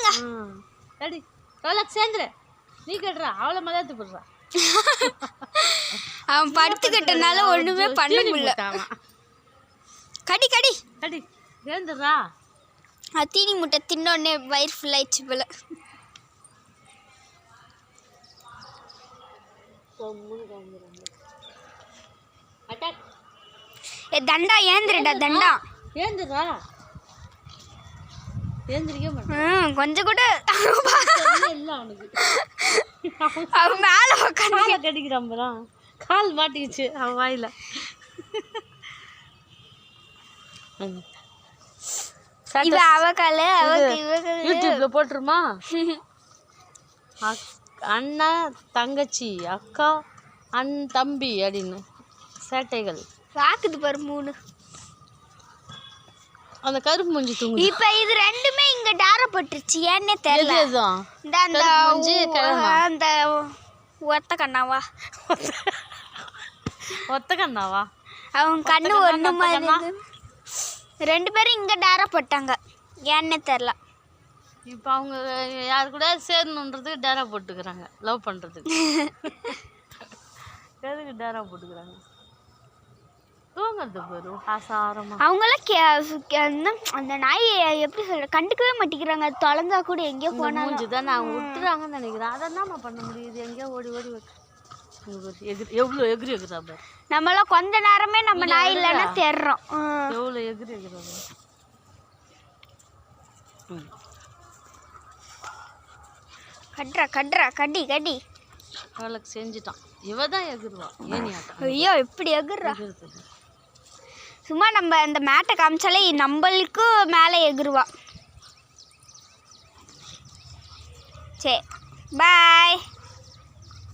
போங்க. கடி ரோலக்ஸ் சேர்ந்துரு. நீ கட்டுறா அவளை மதாத்து போடுறா. அவன் படுத்துக்கிட்டனால ஒண்ணுமே பண்ண முடியல. கடி கடி கடி சேர்ந்துடுறா. தீனி முட்டை தின்னோடனே வயிறு ஃபுல் ஆயிடுச்சு போல. தண்டா ஏந்திரடா தண்டா ஏந்திரா. ஏந்திரிக்க மாட்டேன் கொஞ்சம் கூட இல்லை அவனுக்கு. அவன் மேலே உட்காந்து கடிக்கிறான். கால் மாட்டிக்கிச்சு அவன் வாயில. யூடியூப்ல போட்டுருமா? அண்ணா தங்கச்சி அக்கா தம்பி அப்படின்னு சேட்டைகள் வாக்குது பாரு 3. அந்த கருப்பு மூஞ்சி தூங்கு. இப்ப இது ரெண்டுமே இங்க டாரப்பட்டுருச்சு ஏன்னே தெரியல. அந்த ஒத்த கண்ணாவா ஒத்த கண்ணாவா அவன் கண்ணு ஒண்ணு மாதிரி. 2 பேரும் இங்க டாரப்பட்டாங்க ஏன்னே தெரியல. இப்போ அவங்க யாரு கூட சேரணுன்றதுக்கு டேரா போட்டுக்கிறாங்க. லவ் பண்ணுறதுக்கு எதுக்கு டேரா போட்டுக்கிறாங்க? தூங்குறது போதும் ஆசாரமாக. அவங்களாம் அந்த நாய் எப்படி சொல்ற கண்டுக்கவே மாட்டேங்கிறாங்க. தொலைஞ்சா கூட எங்கேயோ போனாலும் தான் அவங்க விட்டுறாங்கன்னு நினைக்கிறேன். அதை தான் பண்ண முடியுது. எங்கேயோ ஓடி ஓடி எவ்வளோ எகிரி எகுறா பாரு. நம்மளாம் கொஞ்ச நேரமே நம்ம நாய் இல்லைன்னா தேடுறோம். எவ்வளோ எகிரி எகுறா. கட்றா கட்றா கடி கடி அவளுக்கு செஞ்சுட்டான். இவ தான் எகிருவா. ஏனியாட்டம். ஐயோ எப்படி எகுறா. சும்மா நம்ம அந்த மேட்டை காமிச்சாலே நம்மளுக்கு மேலே எகுருவா. சரி பாய்.